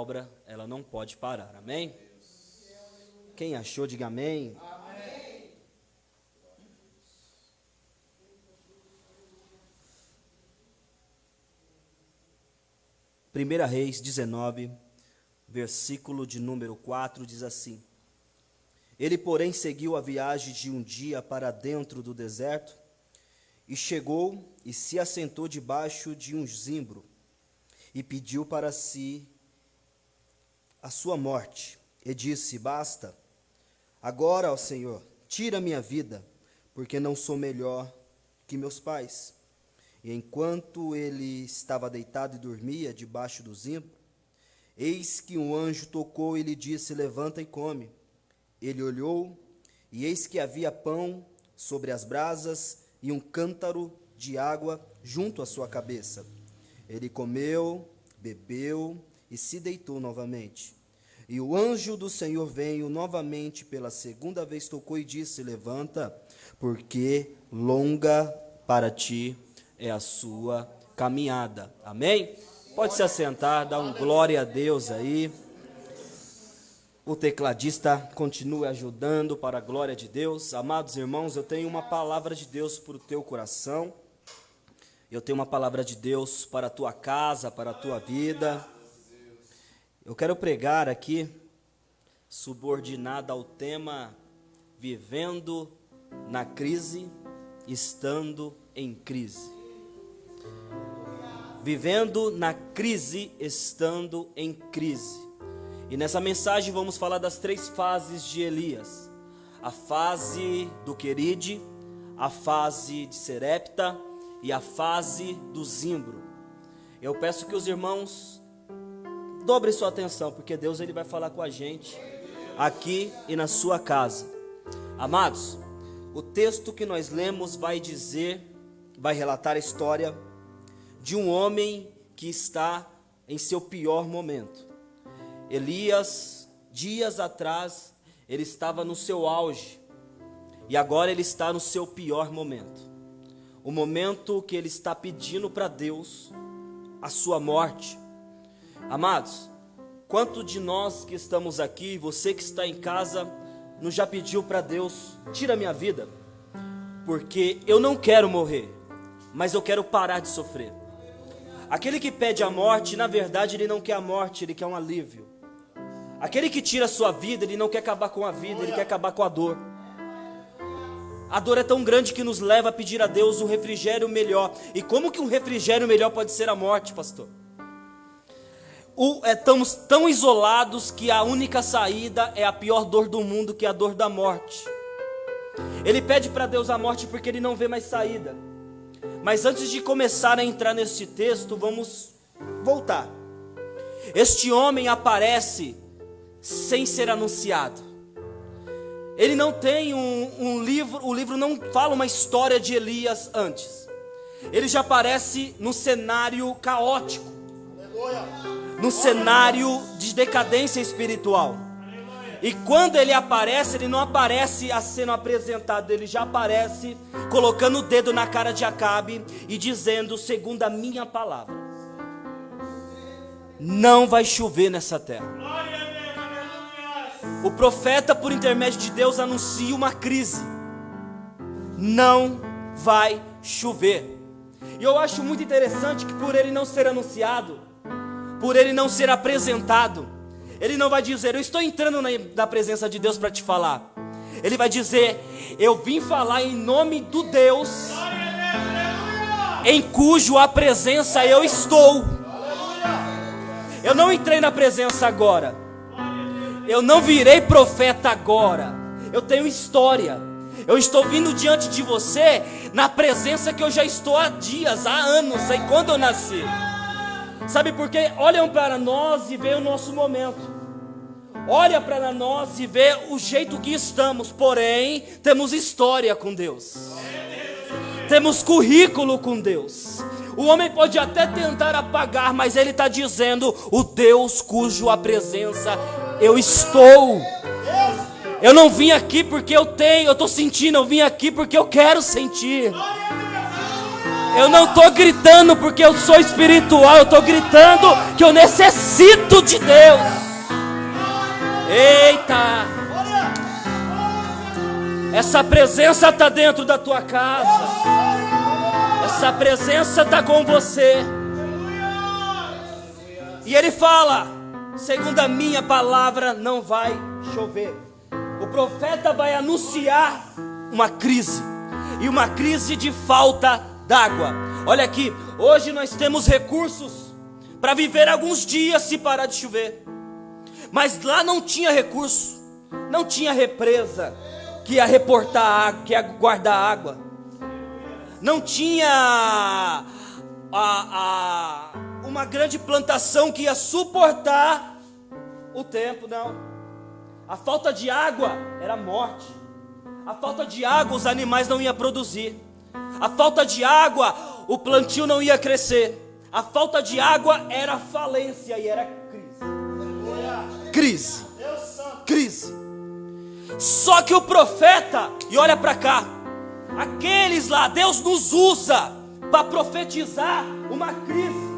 obra, ela não pode parar, amém? Quem achou, diga amém. Amém. 1 Reis 19, versículo de número 4, diz assim: Ele, porém, seguiu a viagem de um dia para dentro do deserto, e chegou e se assentou debaixo de um zimbro, e pediu para si a sua morte, e disse: Basta, agora, ó Senhor, tira minha vida, porque não sou melhor que meus pais. E enquanto ele estava deitado e dormia debaixo do zimbro, eis que um anjo tocou e lhe disse: Levanta e come. Ele olhou, e eis que havia pão sobre as brasas e um cântaro de água junto à sua cabeça. Ele comeu, bebeu e se deitou novamente. E o anjo do Senhor veio novamente pela segunda vez, tocou e disse: Levanta, porque longa para ti é a sua caminhada. Amém? Pode se assentar, dá um glória a Deus aí. O tecladista continue ajudando para a glória de Deus. Amados irmãos, eu tenho uma palavra de Deus para o teu coração. Eu tenho uma palavra de Deus para a tua casa, para a tua vida. Eu quero pregar aqui, subordinada ao tema Vivendo na crise, estando em crise. Vivendo na crise, estando em crise. E nessa mensagem vamos falar das 3 fases de Elias. A fase do Queride, a fase de Serepta e a fase do zimbro. Eu peço que os irmãos dobrem sua atenção, porque Deus ele vai falar com a gente aqui e na sua casa. Amados, o texto que nós lemos vai relatar a história de um homem que está em seu pior momento. Elias, dias atrás, ele estava no seu auge, e agora ele está no seu pior momento. O momento que ele está pedindo para Deus a sua morte. Amados, quanto de nós que estamos aqui, você que está em casa, não já pediu para Deus: tira minha vida, porque eu não quero morrer, mas eu quero parar de sofrer. Aquele que pede a morte, na verdade ele não quer a morte, ele quer um alívio. Aquele que tira a sua vida, ele não quer acabar com a vida, ele quer acabar com a dor. A dor é tão grande que nos leva a pedir a Deus um refrigério melhor. E como que um refrigério melhor pode ser a morte, pastor? Estamos tão isolados que a única saída é a pior dor do mundo, que é a dor da morte. Ele pede para Deus a morte porque ele não vê mais saída. Mas antes de começar a entrar nesse texto, vamos voltar. Este homem aparece sem ser anunciado. Ele não tem um livro, o livro não fala uma história de Elias antes. Ele já aparece no cenário caótico, no cenário de decadência espiritual. E quando ele aparece, ele não aparece sendo apresentado, ele já aparece colocando o dedo na cara de Acabe e dizendo: segundo a minha palavra, não vai chover nessa terra. O profeta, por intermédio de Deus, anuncia uma crise. Não vai chover. E eu acho muito interessante que por ele não ser anunciado, por ele não ser apresentado, ele não vai dizer: eu estou entrando na presença de Deus para te falar. Ele vai dizer: eu vim falar em nome do Deus em cujo a presença eu estou. Eu não entrei na presença agora. Eu não virei profeta agora. Eu tenho história. Eu estou vindo diante de você na presença que eu já estou há dias, há anos, aí quando eu nasci. Sabe por quê? Olham para nós e veem o nosso momento. Olha para nós e vê o jeito que estamos. Porém, temos história com Deus. Temos currículo com Deus. O homem pode até tentar apagar, mas ele está dizendo: o Deus cujo a presença eu estou. Eu não vim aqui porque eu estou sentindo, eu vim aqui porque eu quero sentir. Eu não estou gritando porque eu sou espiritual, eu estou gritando que eu necessito de Deus. Eita! Essa presença está dentro da tua casa. Essa presença está com você. E ele fala: segundo a minha palavra não vai chover. O profeta vai anunciar uma crise. E uma crise de falta d'água. Olha aqui, hoje nós temos recursos para viver alguns dias se parar de chover. Mas lá não tinha recurso, não tinha represa que ia reportar água, que ia guardar água. Não tinha uma grande plantação que ia suportar o tempo, não. A falta de água era morte. A falta de água, os animais não iam produzir. A falta de água, o plantio não ia crescer. A falta de água era falência e era crise. Crise. Só que o profeta, e olha para cá, aqueles lá, Deus nos usa para profetizar uma crise.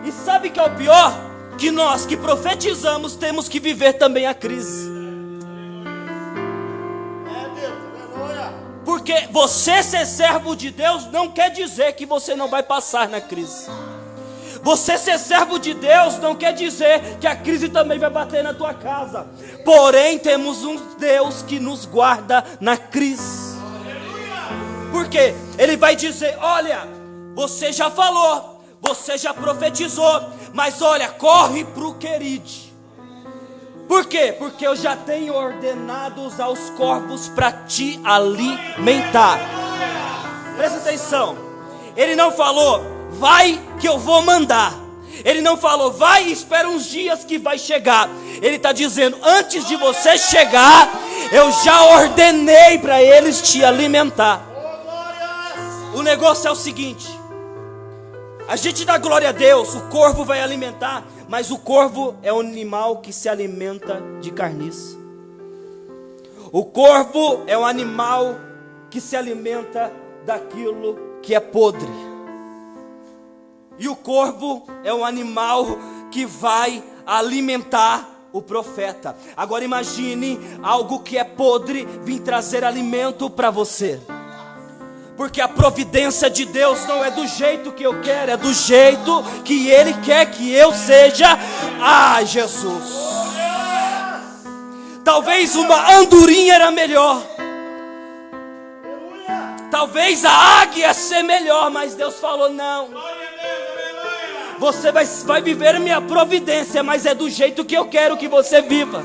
E sabe que é o pior? Que nós que profetizamos temos que viver também a crise. Porque você ser servo de Deus não quer dizer que você não vai passar na crise. Você ser servo de Deus não quer dizer que a crise também vai bater na tua casa. Porém, temos um Deus que nos guarda na crise. Porque Ele vai dizer: olha, você já falou, você já profetizou, mas olha, corre para o Queride. Por quê? Porque eu já tenho ordenado aos corvos para te alimentar. Presta atenção. Ele não falou: vai que eu vou mandar. Ele não falou: vai e espera uns dias que vai chegar. Ele está dizendo: antes de você chegar, eu já ordenei para eles te alimentar. O negócio é o seguinte: a gente dá glória a Deus, o corvo vai alimentar, mas o corvo é um animal que se alimenta de carniça. O corvo é um animal que se alimenta daquilo que é podre. E o corvo é um animal que vai alimentar o profeta. Agora imagine algo que é podre vir trazer alimento para você. Porque a providência de Deus não é do jeito que eu quero, é do jeito que Ele quer que eu seja. Ah, Jesus! Talvez uma andorinha era melhor. Talvez a águia ia ser melhor, mas Deus falou: não. Você vai viver a minha providência, mas é do jeito que eu quero que você viva.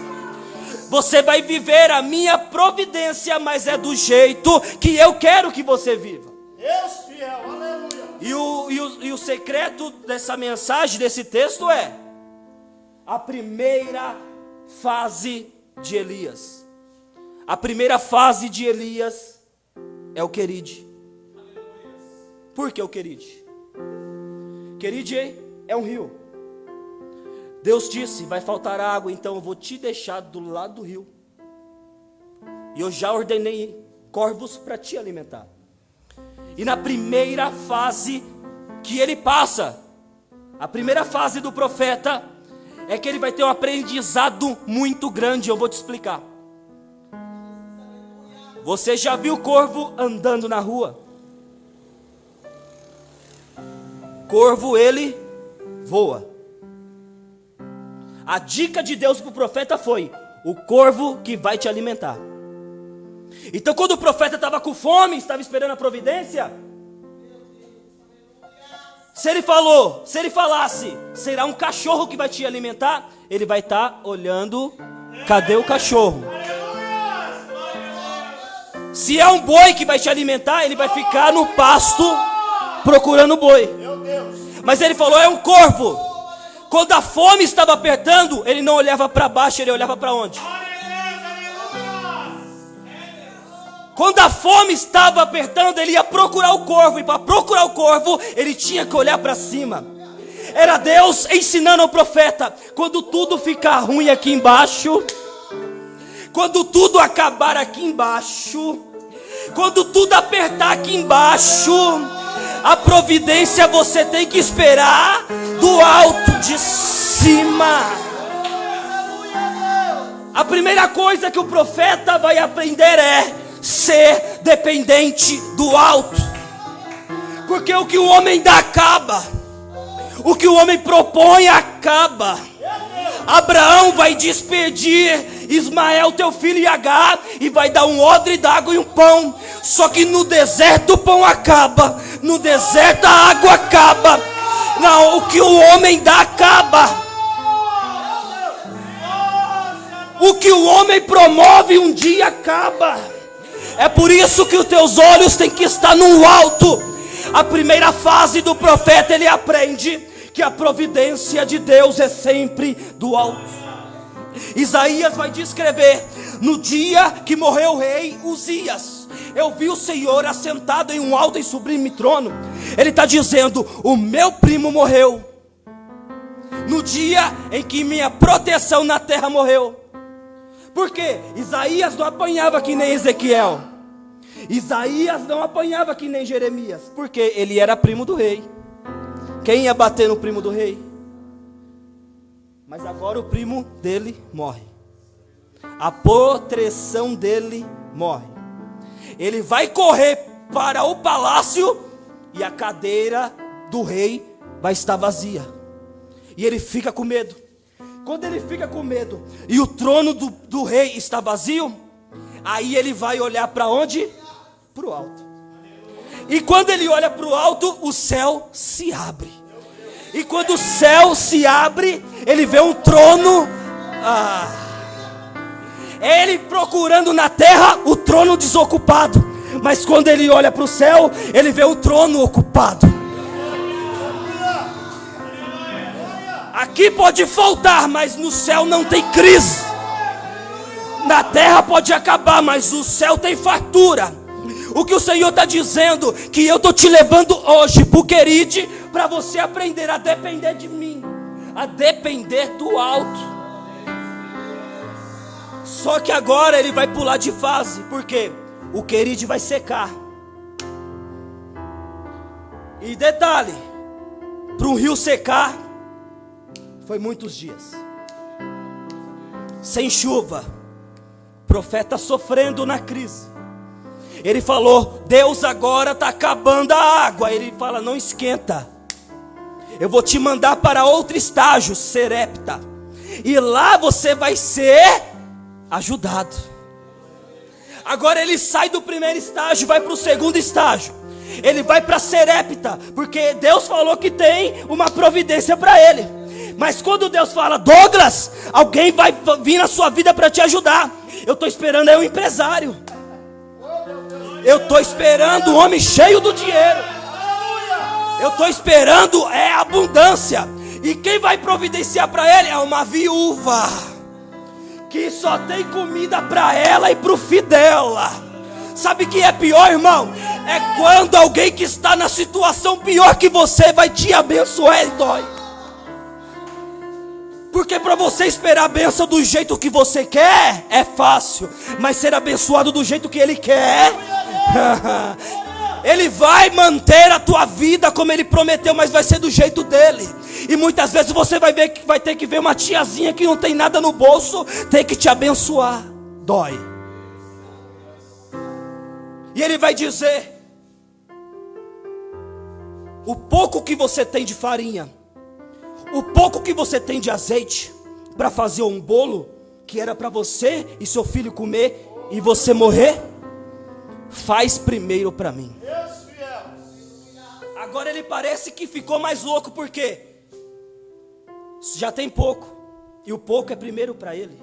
Você vai viver a minha providência, mas é do jeito que eu quero que você viva. Deus fiel, aleluia. E o secreto dessa mensagem, desse texto é a primeira fase de Elias. A primeira fase de Elias é o Queride. Por que o Queride? Queride é um rio. Deus disse: vai faltar água, então eu vou te deixar do lado do rio. E eu já ordenei corvos para te alimentar. E na primeira fase que ele passa, a primeira fase do profeta, é que ele vai ter um aprendizado muito grande. Eu vou te explicar. Você já viu corvo andando na rua? Corvo, ele voa. A dica de Deus para o profeta foi: o corvo que vai te alimentar. Então quando o profeta estava com fome, estava esperando a providência, se ele falasse, será um cachorro que vai te alimentar, ele vai estar olhando, cadê o cachorro? Se é um boi que vai te alimentar, ele vai ficar no pasto procurando boi. Mas ele falou: é um corvo. Quando a fome estava apertando, ele não olhava para baixo, ele olhava para onde? Quando a fome estava apertando, ele ia procurar o corvo. E para procurar o corvo, ele tinha que olhar para cima. Era Deus ensinando ao profeta: quando tudo ficar ruim aqui embaixo, quando tudo acabar aqui embaixo, quando tudo apertar aqui embaixo, A providência você tem que esperar do alto de cima. A primeira coisa que o profeta vai aprender é ser dependente do alto. Porque o que o homem dá acaba. O que o homem propõe acaba. Abraão vai despedir Ismael, teu filho, e Agar, e vai dar um odre d'água e um pão. Só que no deserto o pão acaba, no deserto a água acaba. Não, o que o homem dá acaba. O que o homem promove um dia acaba. É por isso que os teus olhos têm que estar no alto. A primeira fase do profeta, ele aprende que a providência de Deus é sempre do alto. Isaías vai descrever: no dia que morreu o rei Uzias, eu vi o Senhor assentado em um alto e sublime trono. Ele está dizendo: o meu primo morreu no dia em que minha proteção na terra morreu. Por quê? Isaías não apanhava que nem Ezequiel. Isaías não apanhava que nem Jeremias. Porque ele era primo do rei. Quem ia bater no primo do rei? Mas agora o primo dele morre. A proteção dele morre. Ele vai correr para o palácio e a cadeira do rei vai estar vazia. E ele fica com medo. Quando ele fica com medo e o trono do rei está vazio, aí ele vai olhar para onde? Para o alto. E quando ele olha para o alto, o céu se abre. E quando o céu se abre, ele vê um trono. Ele procurando na terra o trono desocupado. Mas quando ele olha para o céu, ele vê o trono ocupado. Aqui pode faltar, mas no céu não tem crise. Na terra pode acabar, mas o céu tem fartura. O que o Senhor está dizendo, que eu estou te levando hoje para o Querite, para você aprender a depender de mim, a depender do alto. Só que agora ele vai pular de fase, porque o Querite vai secar. E detalhe, para um rio secar, foi muitos dias, sem chuva, profeta sofrendo na crise. Ele falou: Deus agora está acabando a água. Ele fala: não esquenta, eu vou te mandar para outro estágio, Serepta, e lá você vai ser ajudado. Agora ele sai do primeiro estágio, vai para o segundo estágio. Ele vai para Serepta, porque Deus falou que tem uma providência para ele. Mas quando Deus fala: Douglas, alguém vai vir na sua vida para te ajudar, eu estou esperando um empresário. Eu estou esperando um homem cheio do dinheiro. Eu estou esperando abundância. E quem vai providenciar para ele é uma viúva, que só tem comida para ela e para o filho dela. Sabe o que é pior, irmão? É quando alguém que está na situação pior que você vai te abençoar e dói. Porque para você esperar a bênção do jeito que você quer, é fácil. Mas ser abençoado do jeito que Ele quer, Ele vai manter a tua vida como Ele prometeu, mas vai ser do jeito dEle. E muitas vezes você vai ver que vai ter que ver uma tiazinha que não tem nada no bolso, tem que te abençoar. Dói. E Ele vai dizer: o pouco que você tem de farinha, o pouco que você tem de azeite para fazer um bolo que era para você e seu filho comer e você morrer, faz primeiro para mim. Agora ele parece que ficou mais louco, porque já tem pouco e o pouco é primeiro para ele.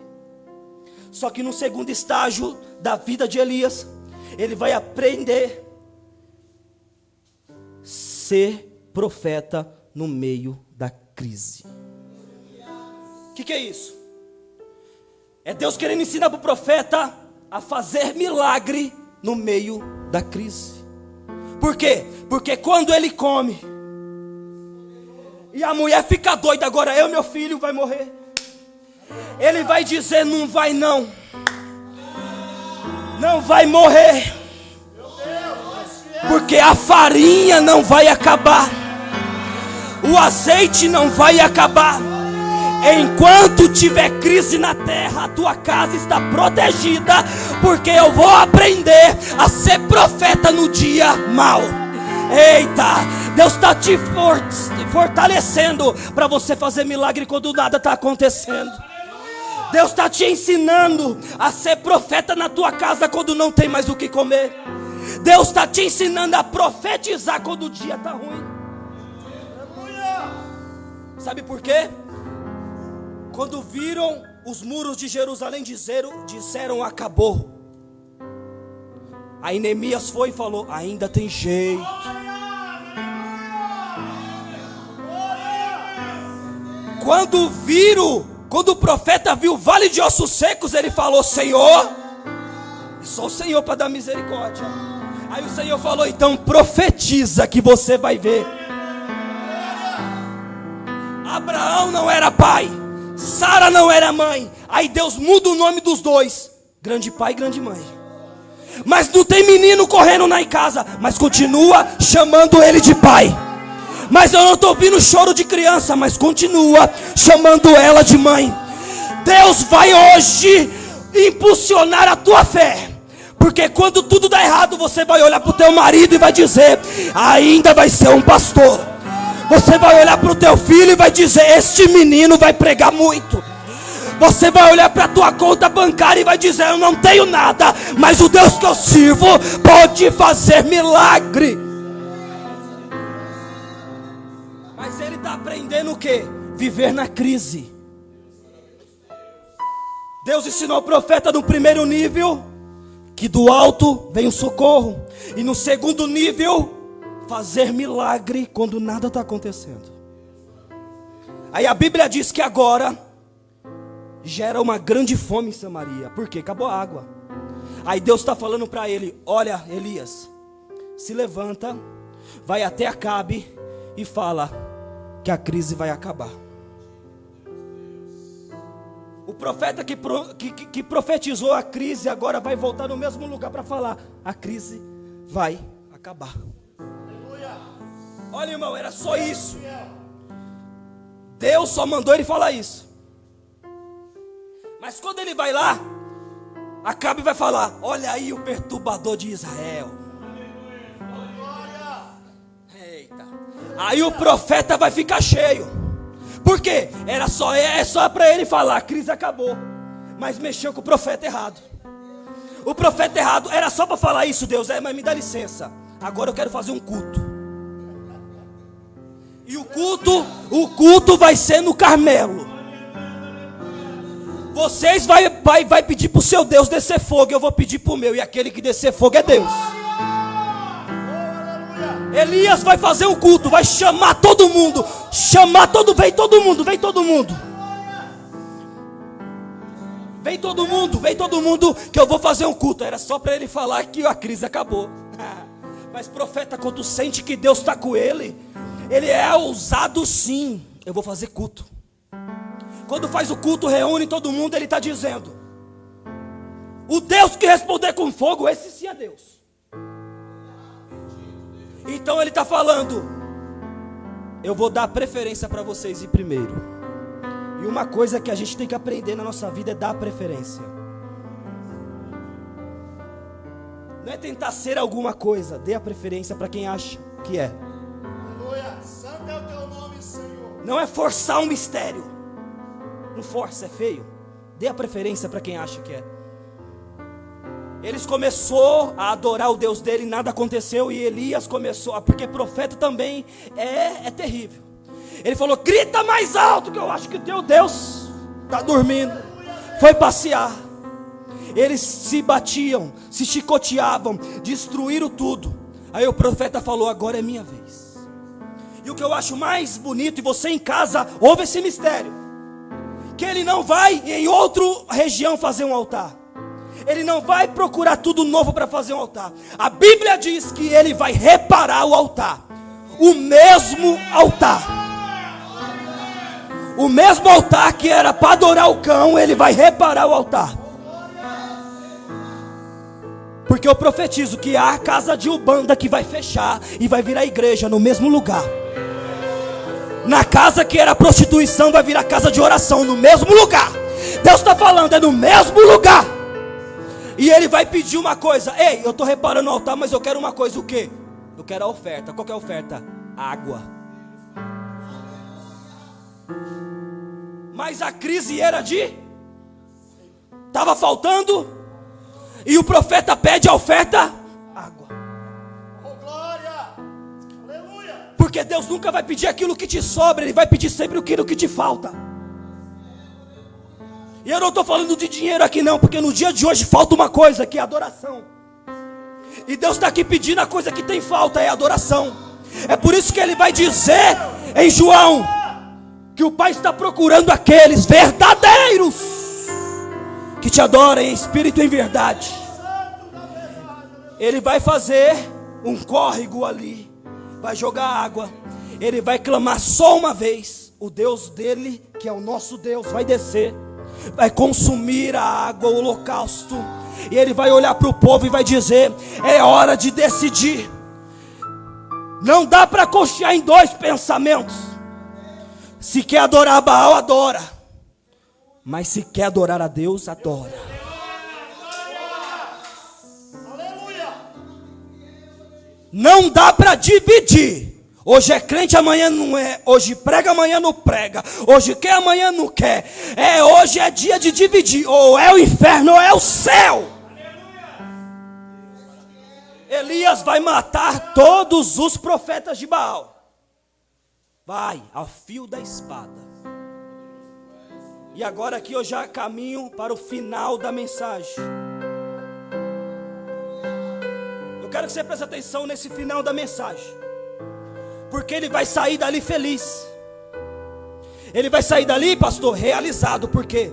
Só que no segundo estágio da vida de Elias, ele vai aprender a ser profeta no meio da crise. O que é isso? É Deus querendo ensinar para o profeta a fazer milagre no meio da crise. Por quê? Porque quando ele come e a mulher fica doida, agora eu, meu filho, vai morrer, ele vai dizer: não vai não, não vai morrer. Porque a farinha não vai acabar, o azeite não vai acabar. Enquanto tiver crise na terra, a tua casa está protegida, porque eu vou aprender a ser profeta no dia mau. Eita, Deus está te fortalecendo para você fazer milagre quando nada está acontecendo. Deus está te ensinando a ser profeta na tua casa quando não tem mais o que comer. Deus está te ensinando a profetizar quando o dia está ruim. Sabe por quê? Quando viram os muros de Jerusalém, disseram acabou. Aí Neemias foi e falou: ainda tem jeito. Quando o profeta viu o vale de ossos secos, ele falou: Senhor, só o Senhor para dar misericórdia. Aí o Senhor falou: então profetiza que você vai ver. Abraão não era pai, Sara não era mãe. Aí Deus muda o nome dos dois: grande pai e grande mãe. Mas não tem menino correndo na casa, mas continua chamando ele de pai. Mas eu não estou ouvindo choro de criança, mas continua chamando ela de mãe. Deus vai hoje impulsionar a tua fé, porque quando tudo dá errado, você vai olhar para o teu marido e vai dizer: ainda vai ser um pastor. Você vai olhar para o teu filho e vai dizer: este menino vai pregar muito. Você vai olhar para a tua conta bancária e vai dizer: eu não tenho nada, mas o Deus que eu sirvo pode fazer milagre. Mas ele está aprendendo o quê? Viver na crise. Deus ensinou o profeta no primeiro nível que do alto vem o socorro, e no segundo nível, fazer milagre quando nada está acontecendo. Aí a Bíblia diz que agora gera uma grande fome em Samaria, porque acabou a água. Aí Deus está falando para ele: olha, Elias, se levanta, vai até Acabe e fala que a crise vai acabar. O profeta que profetizou a crise agora vai voltar no mesmo lugar para falar: a crise vai acabar. Olha, irmão, era só isso. Deus só mandou ele falar isso. Mas quando ele vai lá, Acabe vai falar: olha aí o perturbador de Israel. Eita. Aí o profeta vai ficar cheio. Por quê? É só para ele falar: a crise acabou. Mas mexeu com o profeta errado. O profeta errado era só para falar isso. Deus, mas me dá licença, agora eu quero fazer um culto. E o culto vai ser no Carmelo. Vocês vai pedir para o seu Deus descer fogo, eu vou pedir para o meu, e aquele que descer fogo é Deus. Elias vai fazer um culto, vai chamar todo mundo. Vem todo mundo. Vem todo mundo que eu vou fazer um culto. Era só para ele falar que a crise acabou. Mas profeta, quando sente que Deus está com ele é ousado sim. Eu vou fazer culto. Quando faz o culto, reúne todo mundo, ele está dizendo: o Deus que responder com fogo, esse sim é Deus. Então ele está falando: eu vou dar preferência para vocês ir primeiro. E uma coisa que a gente tem que aprender na nossa vida é dar preferência. Não é tentar ser alguma coisa. Dê a preferência para quem acha que é. Aleluia, santo é o teu nome, Senhor. Não é forçar um mistério. Não força, é feio. Dê a preferência para quem acha que é. Eles começaram a adorar o Deus dele, nada aconteceu. E Elias começou, porque profeta também é terrível. Ele falou: grita mais alto, que eu acho que o teu Deus está dormindo. Foi passear. Eles se batiam, se chicoteavam, destruíram tudo. Aí o profeta falou: agora é minha vez. E o que eu acho mais bonito, e você em casa ouve esse mistério, que ele não vai em outra região fazer um altar. Ele não vai procurar tudo novo para fazer um altar. A Bíblia diz que ele vai reparar o altar. O mesmo altar. O mesmo altar que era para adorar o cão, ele vai reparar o altar. Porque eu profetizo que há a casa de Ubanda que vai fechar e vai virar igreja no mesmo lugar. Na casa que era prostituição vai virar casa de oração no mesmo lugar. Deus está falando, é no mesmo lugar. E Ele vai pedir uma coisa. Ei, eu estou reparando no altar, mas eu quero uma coisa, o quê? Eu quero a oferta. Qual que é a oferta? Água. Mas a crise era estava faltando. E o profeta pede a oferta, água. Oh, glória! Aleluia! Porque Deus nunca vai pedir aquilo que te sobra, Ele vai pedir sempre aquilo que te falta. E eu não estou falando de dinheiro aqui não, porque no dia de hoje falta uma coisa, que é adoração. E Deus está aqui pedindo a coisa que tem falta, é adoração. É por isso que Ele vai dizer em João, que o Pai está procurando aqueles verdadeiros que te adorem em espírito e em verdade. Ele vai fazer um córrego ali, vai jogar água, Ele vai clamar só uma vez. O Deus dele, que é o nosso Deus, vai descer, vai consumir a água, o holocausto. E Ele vai olhar para o povo e vai dizer: é hora de decidir. Não dá para cochear em dois pensamentos. Se quer adorar Baal, adora. Mas se quer adorar a Deus, adora. Aleluia! Não dá para dividir. Hoje é crente, amanhã não é. Hoje prega, amanhã não prega. Hoje quer, amanhã não quer. Hoje é dia de dividir. Ou é o inferno ou é o céu. Elias vai matar todos os profetas de Baal. Vai, a fio da espada. E agora aqui eu já caminho para o final da mensagem. Eu quero que você preste atenção nesse final da mensagem. Porque ele vai sair dali feliz. Ele vai sair dali, pastor, realizado. Porque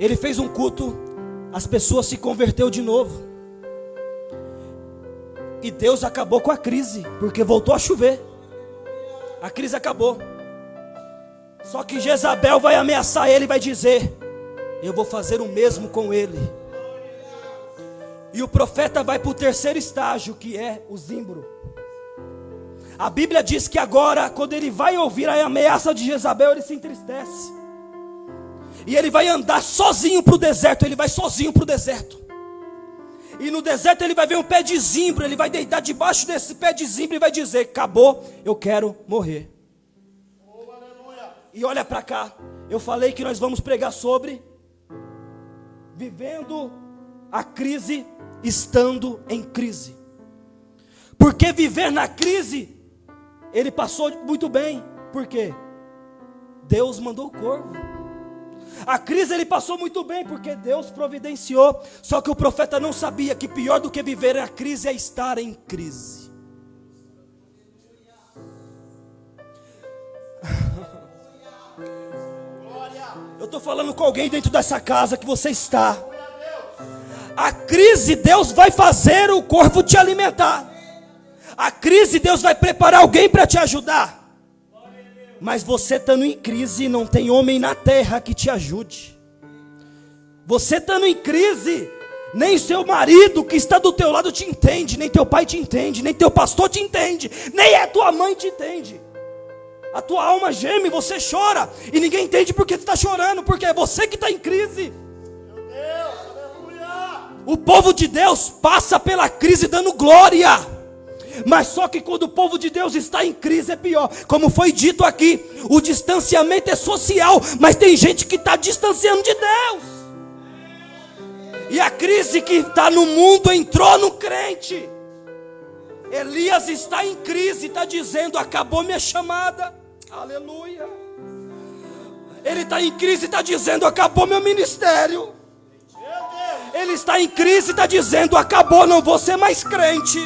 ele fez um culto, as pessoas se converteu de novo. E Deus acabou com a crise, porque voltou a chover. A crise acabou. Só que Jezabel vai ameaçar ele e vai dizer: eu vou fazer o mesmo com ele. E o profeta vai para o terceiro estágio, que é o zimbro. A Bíblia diz que agora, quando ele vai ouvir a ameaça de Jezabel, ele se entristece. E ele vai andar sozinho para o deserto. Ele vai sozinho para o deserto. E no deserto ele vai ver um pé de zimbro. Ele vai deitar debaixo desse pé de zimbro e vai dizer: acabou, eu quero morrer. E olha para cá, eu falei que nós vamos pregar sobre vivendo a crise, estando em crise. Porque viver na crise, ele passou muito bem. Por quê? Deus mandou o corvo. A crise ele passou muito bem, porque Deus providenciou. Só que o profeta não sabia que pior do que viver a crise é estar em crise. Eu estou falando com alguém dentro dessa casa que você está. A crise, Deus vai fazer o corvo te alimentar. A crise, Deus vai preparar alguém para te ajudar. Mas você estando em crise, não tem homem na terra que te ajude. Você estando em crise, nem seu marido que está do teu lado te entende, nem teu pai te entende, nem teu pastor te entende, nem a tua mãe te entende. A tua alma geme, você chora, e ninguém entende porque você está chorando, porque é você que está em crise. Meu Deus, aleluia! O povo de Deus passa pela crise dando glória. Mas só que quando o povo de Deus está em crise é pior. Como foi dito aqui, o distanciamento é social, mas tem gente que está distanciando de Deus. E a crise que está no mundo entrou no crente. Elias está em crise, está dizendo: acabou minha chamada. Aleluia. Ele está em crise e está dizendo: acabou meu ministério. Ele está em crise e está dizendo: acabou, não vou ser mais crente.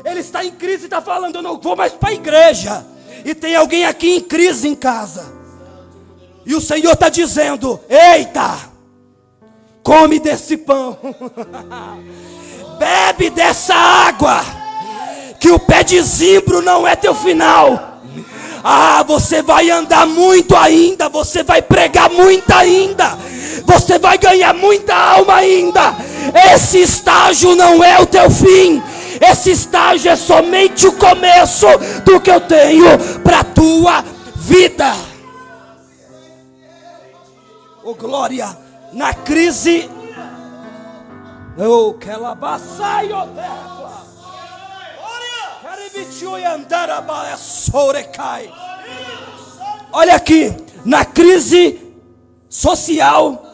Ele está em crise e está falando: eu não vou mais para a igreja. E tem alguém aqui em crise em casa. E o Senhor está dizendo: eita, come desse pão. Bebe dessa água. Que o pé de zimbro não é teu final. Você vai andar muito ainda, você vai pregar muito ainda, você vai ganhar muita alma ainda. Esse estágio não é o teu fim, esse estágio é somente o começo do que eu tenho para a tua vida. Oh glória, na crise, oh que ela baçai o terra. Olha aqui, na crise social,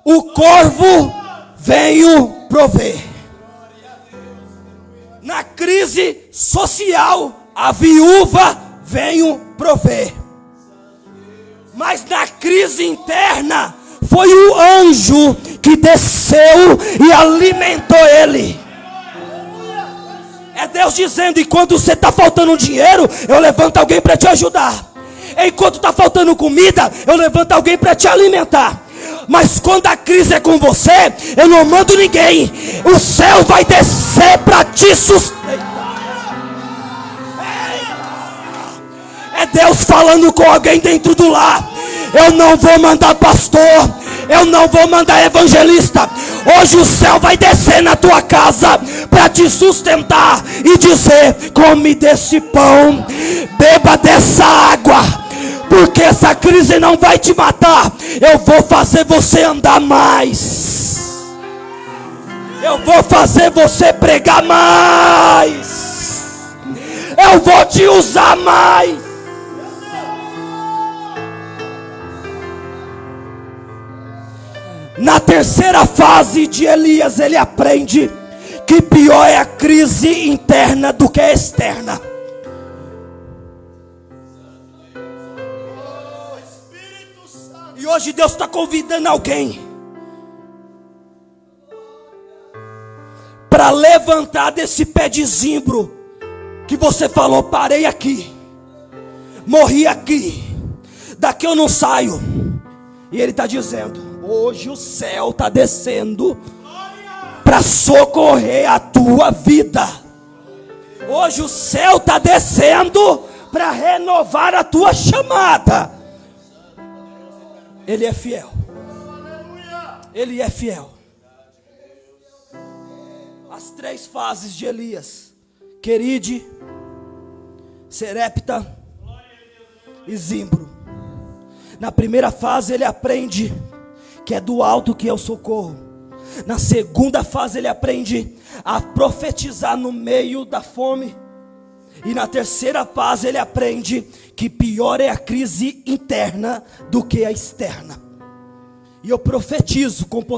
o corvo veio prover. Na crise social, a viúva veio prover. Mas na crise interna, foi o anjo que desceu e alimentou ele. É Deus dizendo: enquanto você está faltando dinheiro, eu levanto alguém para te ajudar. Enquanto está faltando comida, eu levanto alguém para te alimentar. Mas quando a crise é com você, eu não mando ninguém. O céu vai descer para te sustentar. É Deus falando com alguém dentro do lar. Eu não vou mandar pastor, eu não vou mandar evangelista. Hoje o céu vai descer na tua casa para te sustentar e dizer: come desse pão, beba dessa água, porque essa crise não vai te matar. Eu vou fazer você andar mais, eu vou fazer você pregar mais, eu vou te usar mais. Na terceira fase de Elias, ele aprende que pior é a crise interna do que a externa. E hoje Deus está convidando alguém para levantar desse pé de zimbro que você falou: parei aqui, morri aqui, daqui eu não saio. E ele está dizendo: hoje o céu está descendo para socorrer a tua vida. Hoje o céu está descendo para renovar a tua chamada. Ele é fiel. Ele é fiel. As três fases de Elias: Queride, Serepta e Zimbro. Na primeira fase ele aprende que é do alto que é o socorro. Na segunda fase ele aprende a profetizar no meio da fome. E na terceira fase ele aprende que pior é a crise interna do que a externa. E eu profetizo com